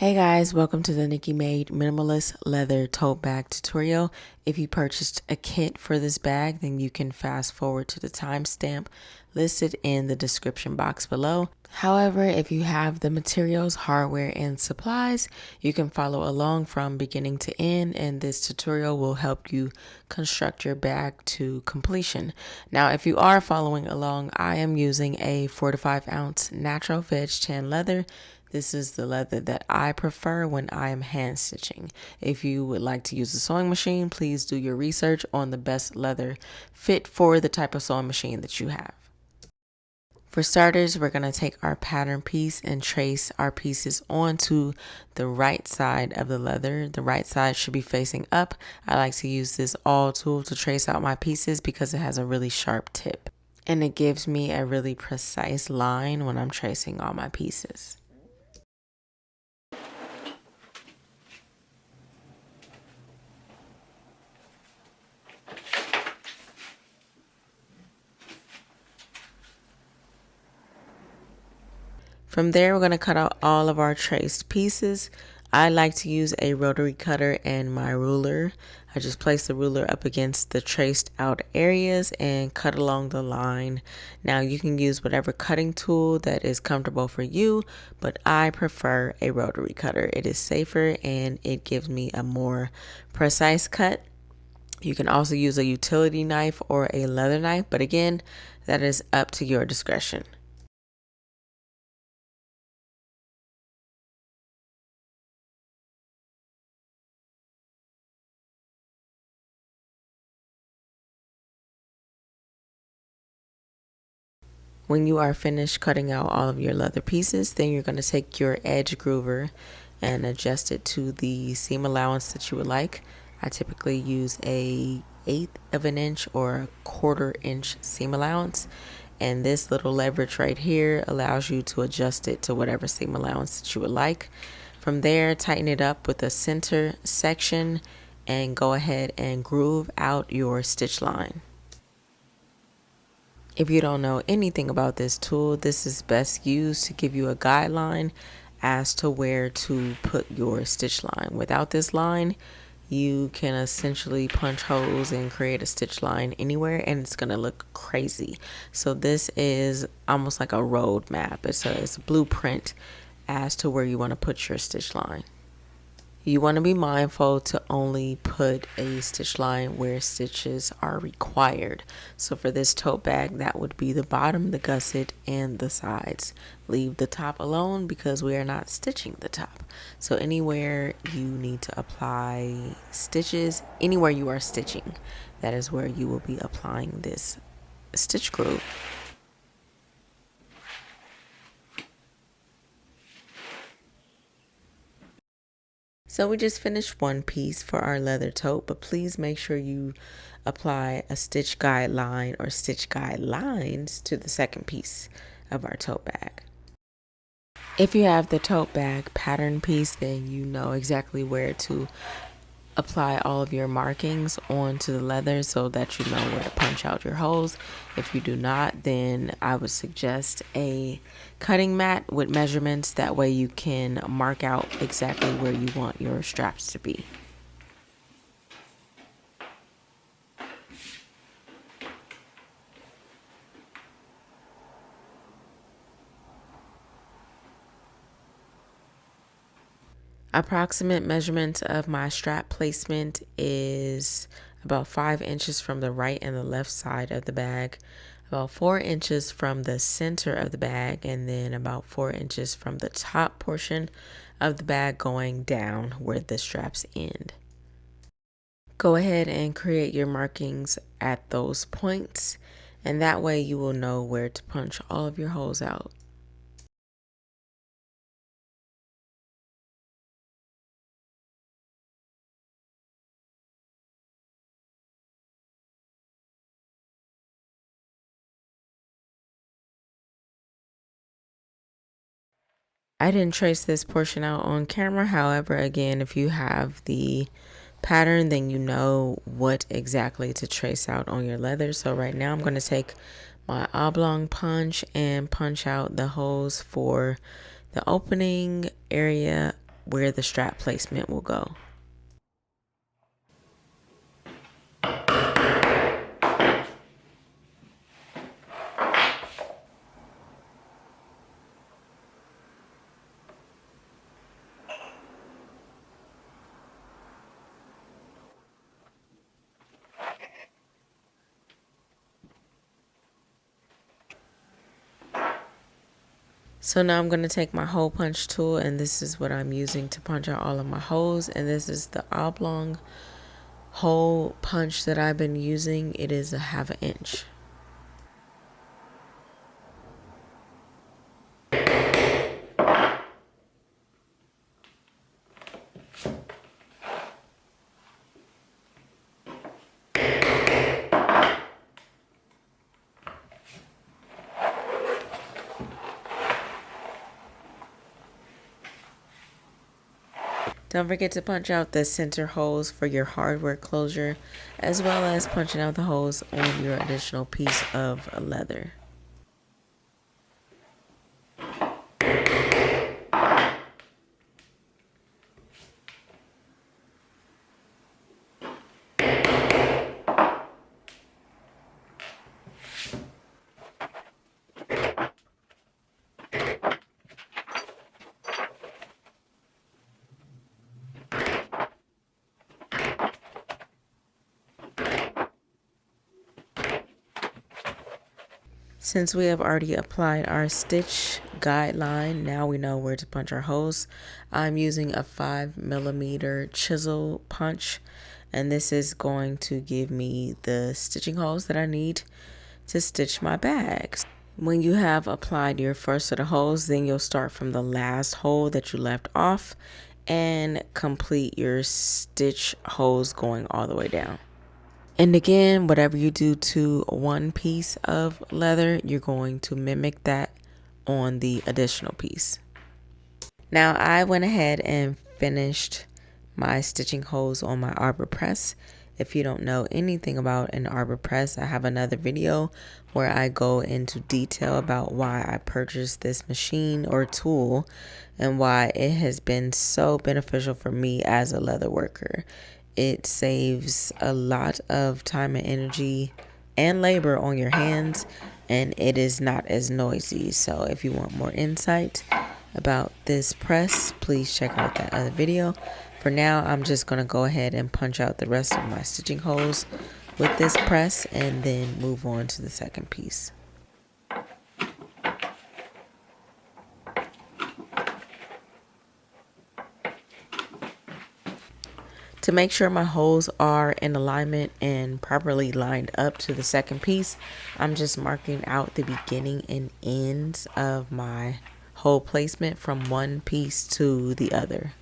Hey guys, welcome to the NIKKIMADE Minimalist Leather Tote Bag tutorial. If you purchased a kit for this bag, then you can fast forward to the timestamp listed in the description box below. However, if you have the materials, hardware, and supplies, you can follow along from beginning to end, and this tutorial will help you construct your bag to completion. Now, if you are following along, I am using a 4 to 5 ounce natural vegged tan leather. This is the leather that I prefer when I am hand stitching. If you would like to use a sewing machine, please do your research on the best leather fit for the type of sewing machine that you have. For starters, we're going to take our pattern piece and trace our pieces onto the right side of the leather. The right side should be facing up. I like to use this awl tool to trace out my pieces because it has a really sharp tip. And it gives me a really precise line when I'm tracing all my pieces. From there, we're going to cut out all of our traced pieces. I like to use a rotary cutter and my ruler. I just place the ruler up against the traced out areas and cut along the line. Now you can use whatever cutting tool that is comfortable for you, but I prefer a rotary cutter. It is safer and it gives me a more precise cut. You can also use a utility knife or a leather knife, but again, that is up to your discretion. When you are finished cutting out all of your leather pieces, then you're going to take your edge groover and adjust it to the seam allowance that you would like. I typically use a 1/8 of an inch or a 1/4 inch seam allowance, and this little leverage right here allows you to adjust it to whatever seam allowance that you would like. From there, tighten it up with a center section and go ahead and groove out your stitch line. If you don't know anything about this tool, this is best used to give you a guideline as to where to put your stitch line. Without this line, you can essentially punch holes and create a stitch line anywhere and it's going to look crazy. So this is almost like a road map. It's a blueprint as to where you want to put your stitch line. You want to be mindful to only put a stitch line where stitches are required. So for this tote bag, that would be the bottom, the gusset, and the sides. Leave the top alone because we are not stitching the top. So anywhere you need to apply stitches, anywhere you are stitching, that is where you will be applying this stitch groove. So we just finished one piece for our leather tote, but please make sure you apply a stitch guideline or stitch guidelines to the second piece of our tote bag. If you have the tote bag pattern piece, then you know exactly where to apply all of your markings onto the leather so that you know where to punch out your holes. If you do not, then I would suggest a cutting mat with measurements. That way you can mark out exactly where you want your straps to be. Approximate measurement of my strap placement is about 5 inches from the right and the left side of the bag, about 4 inches from the center of the bag, and then about 4 inches from the top portion of the bag going down where the straps end. Go ahead and create your markings at those points, and that way you will know where to punch all of your holes out. I didn't trace this portion out on camera. However, again, if you have the pattern, then you know what exactly to trace out on your leather. So right now I'm going to take my oblong punch and punch out the holes for the opening area where the strap placement will go. So now I'm going to take my hole punch tool, and this is what I'm using to punch out all of my holes. And this is the oblong hole punch that I've been using. It is a 1/2 inch. Don't forget to punch out the center holes for your hardware closure, as well as punching out the holes on your additional piece of leather. Since we have already applied our stitch guideline, now we know where to punch our holes. I'm using a 5mm chisel punch, and this is going to give me the stitching holes that I need to stitch my bags. When you have applied your first set of holes, then you'll start from the last hole that you left off and complete your stitch holes going all the way down. And again, whatever you do to one piece of leather, you're going to mimic that on the additional piece. Now I went ahead and finished my stitching holes on my arbor press. If you don't know anything about an arbor press, I have another video where I go into detail about why I purchased this machine or tool and why it has been so beneficial for me as a leather worker. It saves a lot of time and energy and labor on your hands, and it is not as noisy. So if you want more insight about this press, please check out that other video. For now, I'm just going to go ahead and punch out the rest of my stitching holes with this press and then move on to the second piece. To make sure my holes are in alignment and properly lined up to the second piece, I'm just marking out the beginning and ends of my hole placement from one piece to the other.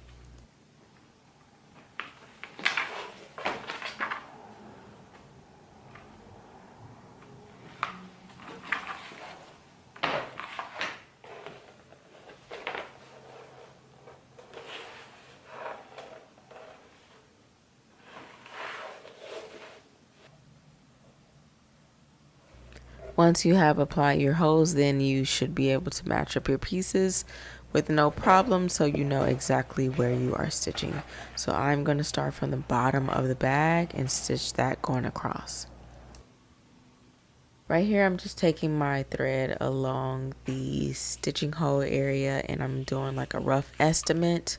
Once you have applied your holes, then you should be able to match up your pieces with no problem, so you know exactly where you are stitching. So I'm going to start from the bottom of the bag and stitch that going across. Right here, I'm just taking my thread along the stitching hole area and I'm doing like a rough estimate.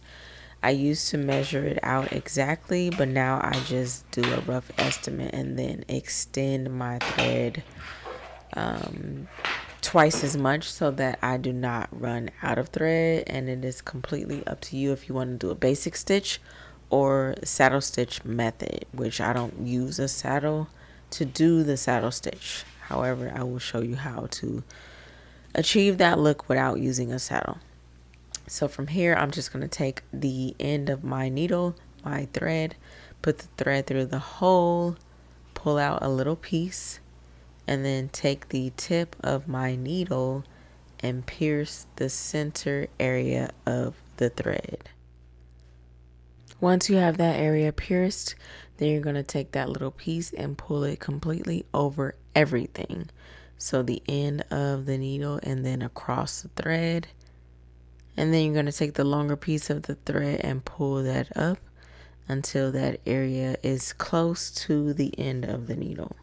I used to measure it out exactly, but now I just do a rough estimate and then extend my thread twice as much so that I do not run out of thread. And it is completely up to you if you want to do a basic stitch or saddle stitch method, which I don't use a saddle to do the saddle stitch. However, I will show you how to achieve that look without using a saddle. So from here, I'm just going to take the end of my needle, my thread, put the thread through the hole, pull out a little piece, and then take the tip of my needle and pierce the center area of the thread. Once you have that area pierced, then you're going to take that little piece and pull it completely over everything. So the end of the needle and then across the thread. And then you're going to take the longer piece of the thread and pull that up until that area is close to the end of the needle.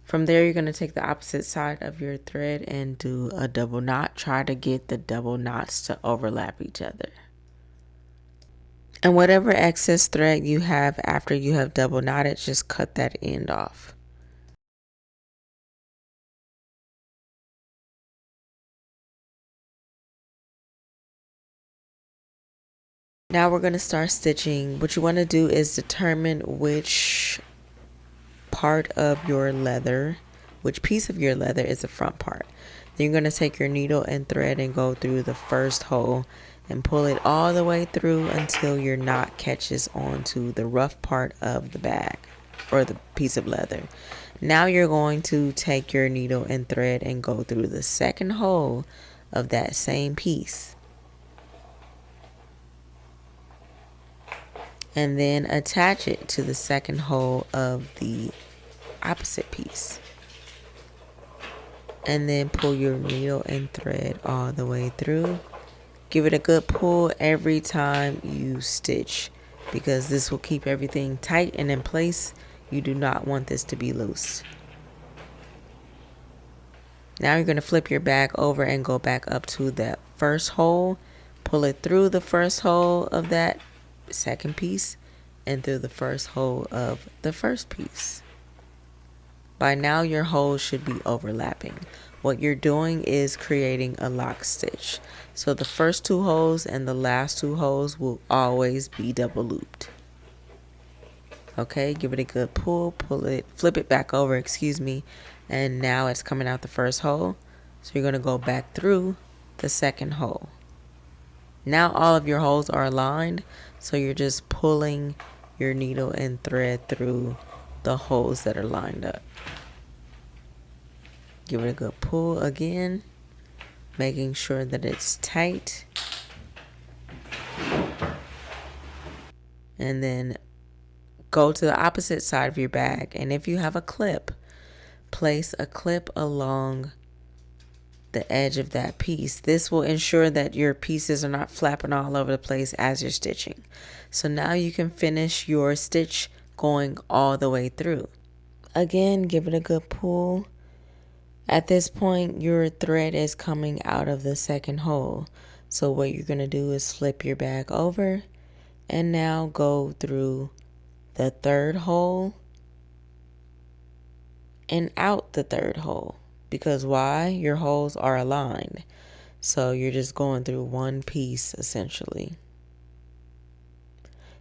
From there, you're going to take the opposite side of your thread and do a double knot. Try to get the double knots to overlap each other. And whatever excess thread you have after you have double knotted, just cut that end off. Now we're going to start stitching. What you want to do is determine which part of your leather, which piece of your leather is the front part. Then you're going to take your needle and thread and go through the first hole and pull it all the way through until your knot catches onto the rough part of the bag or the piece of leather. Now you're going to take your needle and thread and go through the second hole of that same piece. And then attach it to the second hole of the opposite piece. And then pull your needle and thread all the way through. Give it a good pull every time you stitch, because this will keep everything tight and in place. You do not want this to be loose. Now you're going to flip your bag over and go back up to that first hole. Pull it through the first hole of that second piece and through the first hole of the first piece. By now your holes should be overlapping. What you're doing is creating a lock stitch. So the first two holes and the last two holes will always be double looped. Okay, give it a good pull, pull it, flip it back over, excuse me, and now it's coming out the first hole. So you're going to go back through the second hole. Now all of your holes are aligned, so you're just pulling your needle and thread through the holes that are lined up. Give it a good pull again, making sure that it's tight. And then go to the opposite side of your bag, and if you have a clip, place a clip along the edge of that piece. This will ensure that your pieces are not flapping all over the place as you're stitching. So now you can finish your stitch going all the way through. Again, give it a good pull. At this point, your thread is coming out of the second hole. So what you're going to do is flip your bag over and now go through the third hole and out the third hole. Because why? Your holes are aligned. So you're just going through one piece essentially.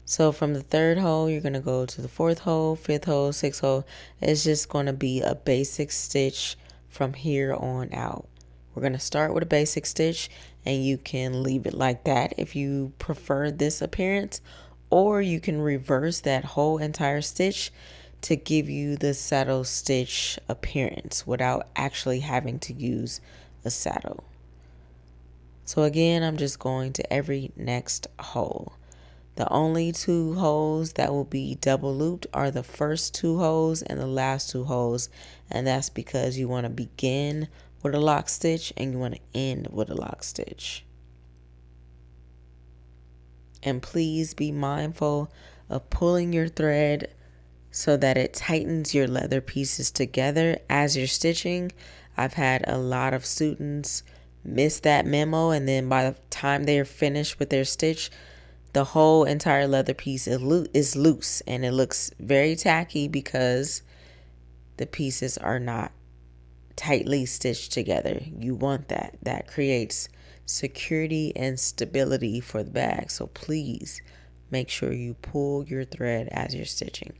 So from the third hole, you're going to go to the fourth hole, fifth hole, sixth hole. It's just going to be a basic stitch from here on out. We're going to start with a basic stitch, and you can leave it like that if you prefer this appearance, or you can reverse that whole entire stitch to give you the saddle stitch appearance without actually having to use a saddle. So again, I'm just going to every next hole. The only two holes that will be double looped are the first two holes and the last two holes, and that's because you want to begin with a lock stitch and you want to end with a lock stitch. And please be mindful of pulling your thread so that it tightens your leather pieces together as you're stitching. I've had a lot of students miss that memo, and then by the time they're finished with their stitch, the whole entire leather piece is loose, and it looks very tacky because the pieces are not tightly stitched together. You want that. That creates security and stability for the bag. So please make sure you pull your thread as you're stitching.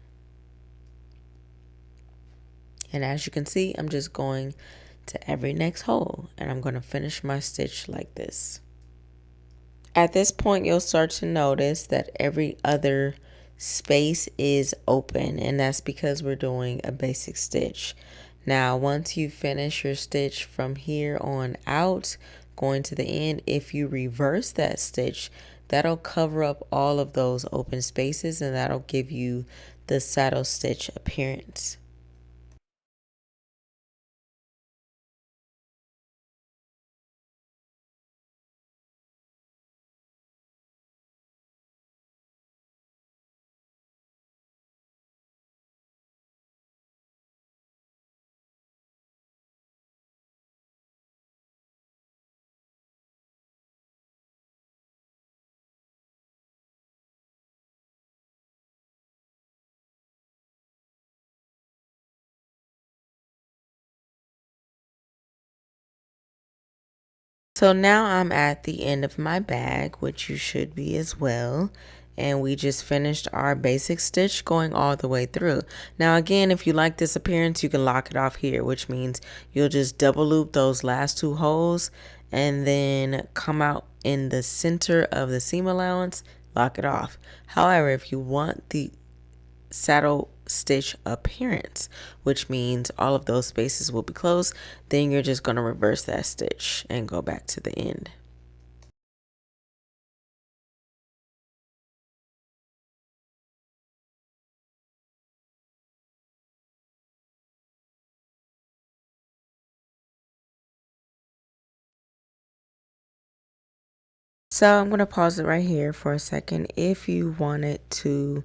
And as you can see, I'm just going to every next hole, and I'm going to finish my stitch like this. At this point, you'll start to notice that every other space is open, and that's because we're doing a basic stitch. Now, once you finish your stitch from here on out, going to the end, if you reverse that stitch, that'll cover up all of those open spaces, and that'll give you the saddle stitch appearance. So now I'm at the end of my bag, which you should be as well. And we just finished our basic stitch going all the way through. Now again, if you like this appearance, you can lock it off here, which means you'll just double loop those last two holes and then come out in the center of the seam allowance, lock it off. However, if you want the saddle stitch appearance, which means all of those spaces will be closed, then you're just going to reverse that stitch and go back to the end. So I'm going to pause it right here for a second. If you wanted to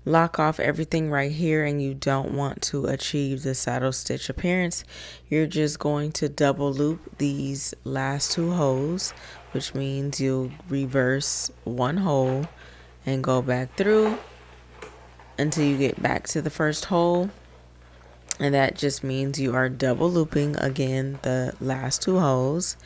lock off everything right here and you don't want to achieve the saddle stitch appearance, you're just going to double loop these last two holes, which means you'll reverse one hole and go back through until you get back to the first hole. And that just means you are double looping again the last two holes.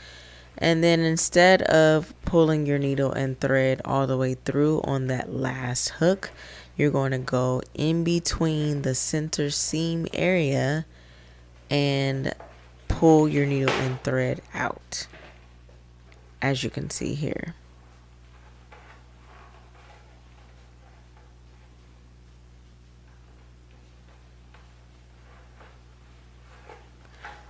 And then instead of pulling your needle and thread all the way through on that last hook, you're going to go in between the center seam area and pull your needle and thread out, as you can see here.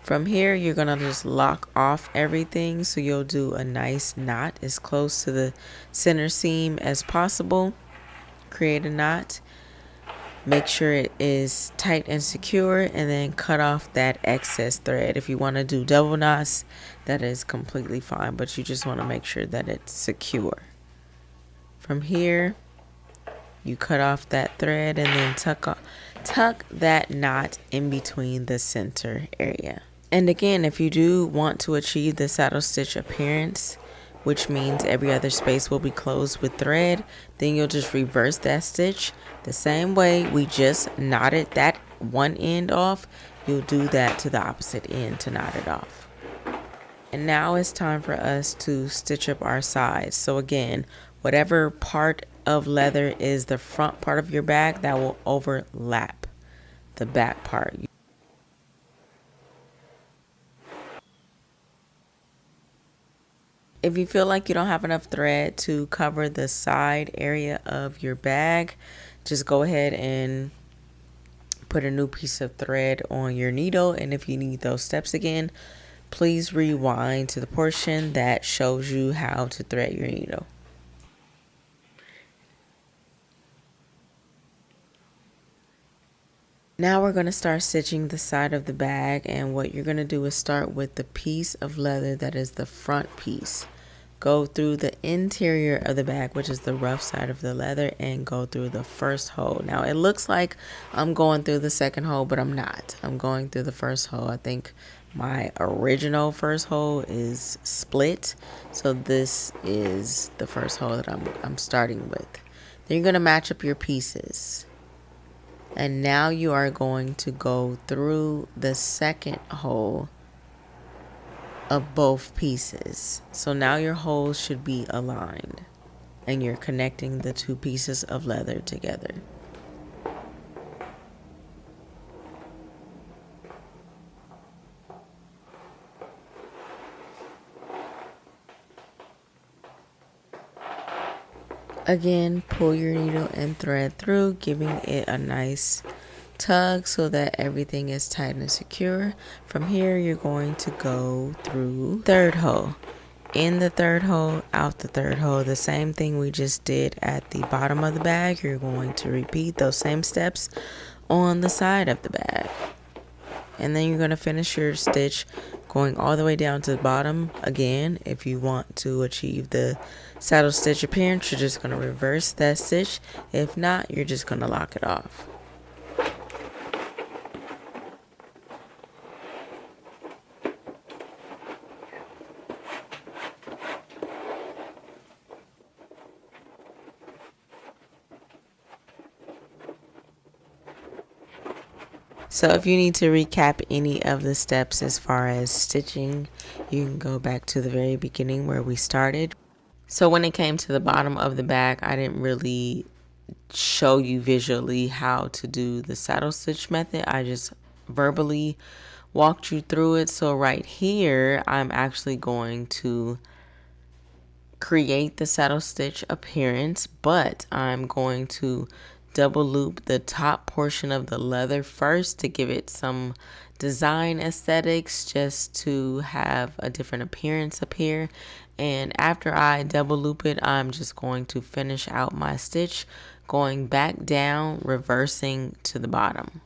From here, you're going to just lock off everything, so you'll do a nice knot as close to the center seam as possible. Create a knot. Make sure it is tight and secure, and then cut off that excess thread. If you want to do double knots, that is completely fine, but you just want to make sure that it's secure. From here, you cut off that thread and then tuck that knot in between the center area. And again, if you do want to achieve the saddle stitch appearance, which means every other space will be closed with thread, then you'll just reverse that stitch the same way we just knotted that one end off. You'll do that to the opposite end to knot it off. And now it's time for us to stitch up our sides. So again, whatever part of leather is the front part of your bag, that will overlap the back part. If you feel like you don't have enough thread to cover the side area of your bag, just go ahead and put a new piece of thread on your needle. And if you need those steps again, please rewind to the portion that shows you how to thread your needle. Now we're going to start stitching the side of the bag, and what you're going to do is start with the piece of leather that is the front piece. Go through the interior of the bag, which is the rough side of the leather, and go through the first hole. Now it looks like I'm going through the second hole, but I'm not. I'm going through the first hole. I think my original first hole is split, so this is the first hole that I'm starting with. Then you're going to match up your pieces. And now you are going to go through the second hole of both pieces. So now your holes should be aligned and you're connecting the two pieces of leather together. Again, pull your needle and thread through, giving it a nice tug so that everything is tight and secure. From here, you're going to go through third hole. In the third hole, out the third hole. The same thing we just did at the bottom of the bag. You're going to repeat those same steps on the side of the bag. And then you're going to finish your stitch going all the way down to the bottom. Again, if you want to achieve the saddle stitch appearance, you're just going to reverse that stitch. If not, you're just going to lock it off. So if you need to recap any of the steps as far as stitching, you can go back to the very beginning where we started. So when it came to the bottom of the bag, I didn't really show you visually how to do the saddle stitch method. I just verbally walked you through it. So right here, I'm actually going to create the saddle stitch appearance, but I'm going to double loop the top portion of the leather first to give it some design aesthetics, just to have a different appearance up here. And after I double loop it, I'm just going to finish out my stitch, going back down, reversing to the bottom.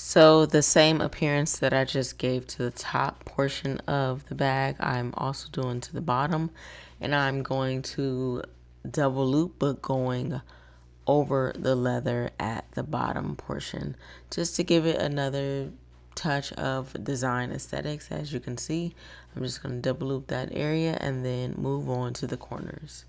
So the same appearance that I just gave to the top portion of the bag, I'm also doing to the bottom, and I'm going to double loop, but going over the leather at the bottom portion, just to give it another touch of design aesthetics. As you can see, I'm just going to double loop that area and then move on to the corners.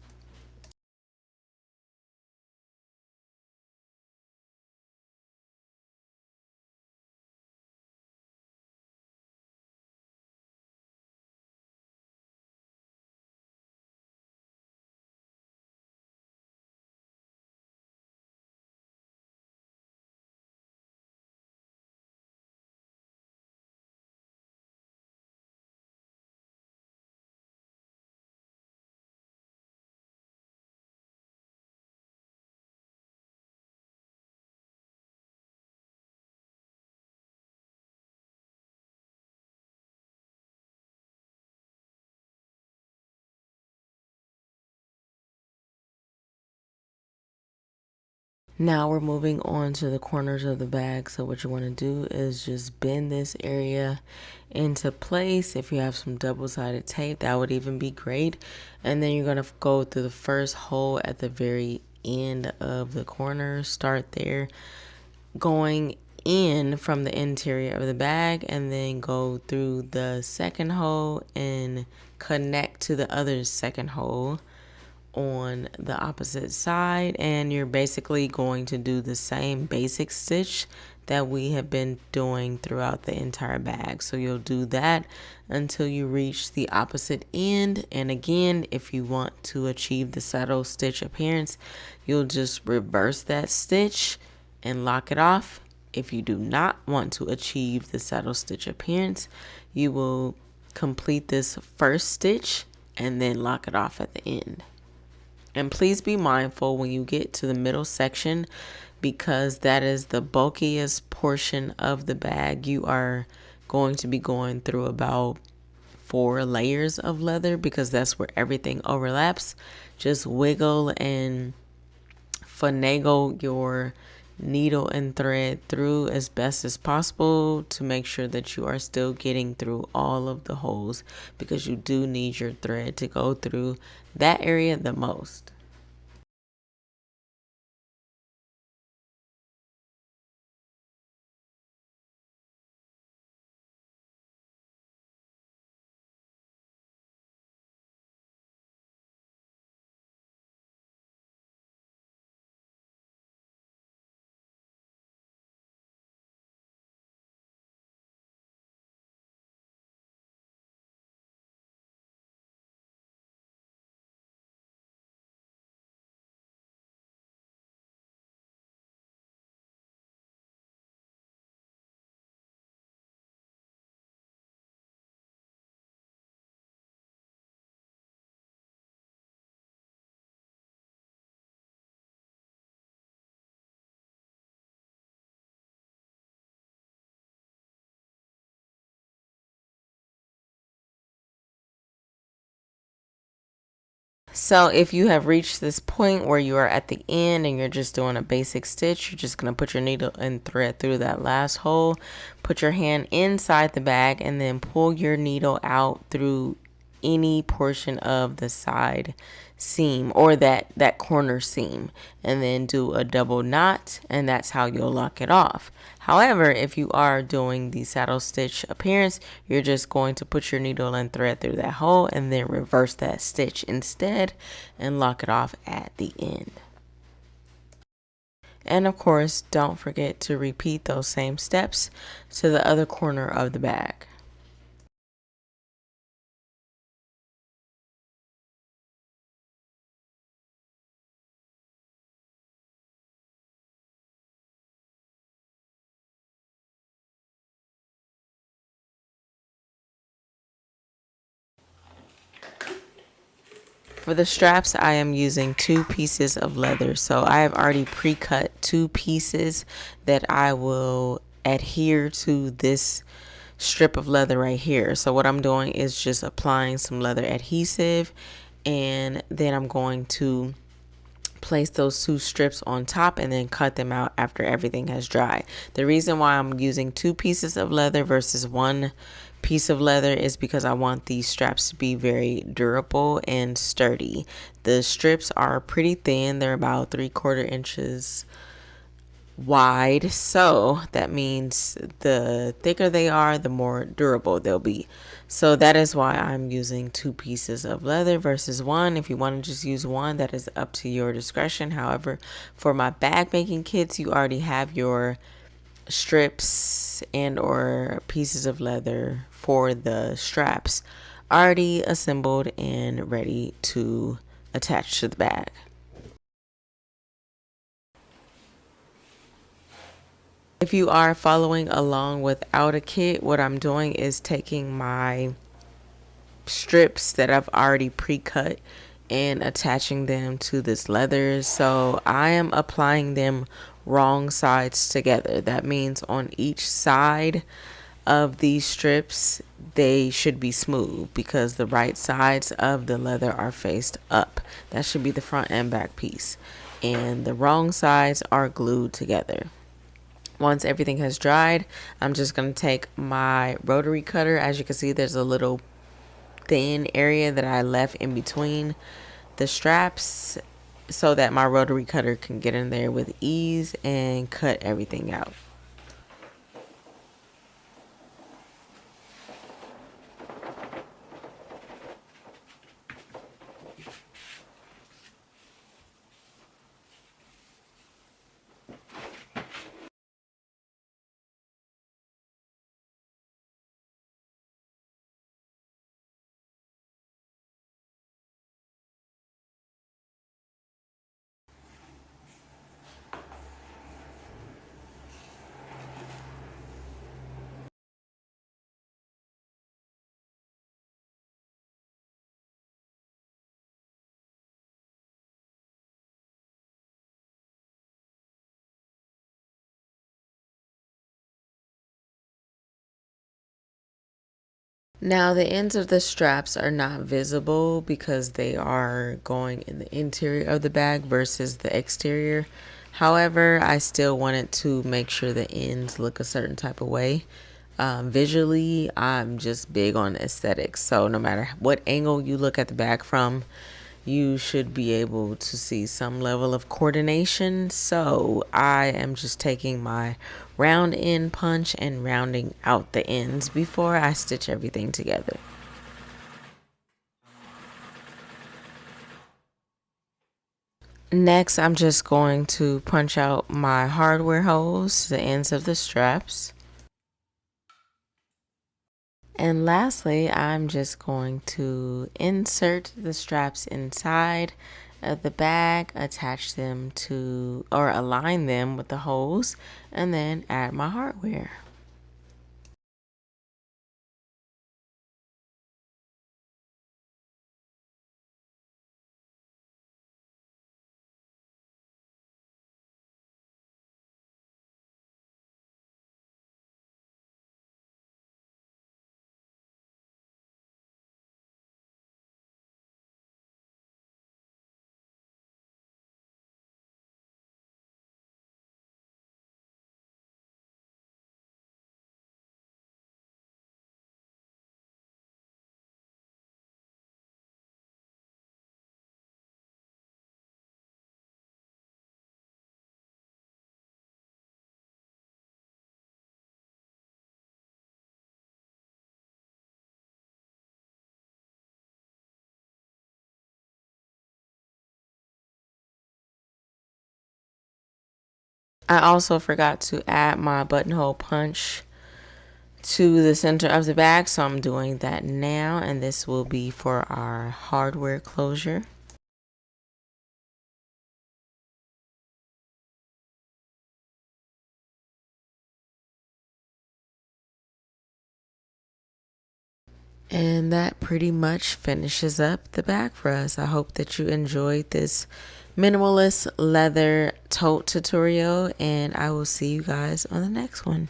Now we're moving on to the corners of the bag. So what you want to do is just bend this area into place. If you have some double-sided tape, that would even be great. And then you're going to go through the first hole at the very end of the corner. Start there, going in from the interior of the bag, and then go through the second hole and connect to the other second hole on the opposite side. And you're basically going to do the same basic stitch that we have been doing throughout the entire bag. So you'll do that until you reach the opposite end. And again, if you want to achieve the saddle stitch appearance, you'll just reverse that stitch and lock it off. If you do not want to achieve the saddle stitch appearance, you will complete this first stitch and then lock it off at the end. And please be mindful when you get to the middle section, because that is the bulkiest portion of the bag. You are going to be going through about 4 layers of leather, because that's where everything overlaps. Just wiggle and finagle your needle and thread through as best as possible to make sure that you are still getting through all of the holes, because you do need your thread to go through that area the most. So if you have reached this point where you are at the end and you're just doing a basic stitch, you're just going to put your needle and thread through that last hole, put your hand inside the bag, and then pull your needle out through any portion of the side seam or that corner seam, and then do a double knot, and that's how you'll lock it off. However, if you are doing the saddle stitch appearance, you're just going to put your needle and thread through that hole and then reverse that stitch instead and lock it off at the end. And of course, don't forget to repeat those same steps to the other corner of the bag. For the straps, I am using 2 pieces of leather. So I have already pre-cut 2 pieces that I will adhere to this strip of leather right here. So what I'm doing is just applying some leather adhesive, and then I'm going to place those 2 strips on top and then cut them out after everything has dried. The reason why I'm using 2 pieces of leather versus 1 piece of leather is because I want these straps to be very durable and sturdy. The strips are pretty thin. They're about 3/4 inches wide, so that means the thicker they are, the more durable they'll be. So that is why I'm using 2 pieces of leather versus 1. If you want to just use 1, that is up to your discretion. However, for my bag making kits, you already have your strips and or pieces of leather for the straps already assembled and ready to attach to the bag. If you are following along without a kit, what I'm doing is taking my strips that I've already pre-cut and attaching them to this leather. So I am applying them wrong sides together. That means on each side of these strips, they should be smooth because the right sides of the leather are faced up. That should be the front and back piece. And the wrong sides are glued together. Once everything has dried, I'm just going to take my rotary cutter. As you can see, there's a little thin area that I left in between the straps so that my rotary cutter can get in there with ease and cut everything out. Now the ends of the straps are not visible because they are going in the interior of the bag versus the exterior. However, I still wanted to make sure the ends look a certain type of way. Visually, I'm just big on aesthetics. So no matter what angle you look at the bag from, you should be able to see some level of coordination. So I am just taking my round end punch and rounding out the ends before I stitch everything together. Next, I'm just going to punch out my hardware holes to the ends of the straps. And lastly, I'm just going to insert the straps inside of the bag, attach them to or align them with the holes, and then add my hardware. I also forgot to add my buttonhole punch to the center of the bag, so I'm doing that now, and this will be for our hardware closure. And that pretty much finishes up the bag for us. I hope that you enjoyed this minimalist leather tote tutorial, and I will see you guys on the next one.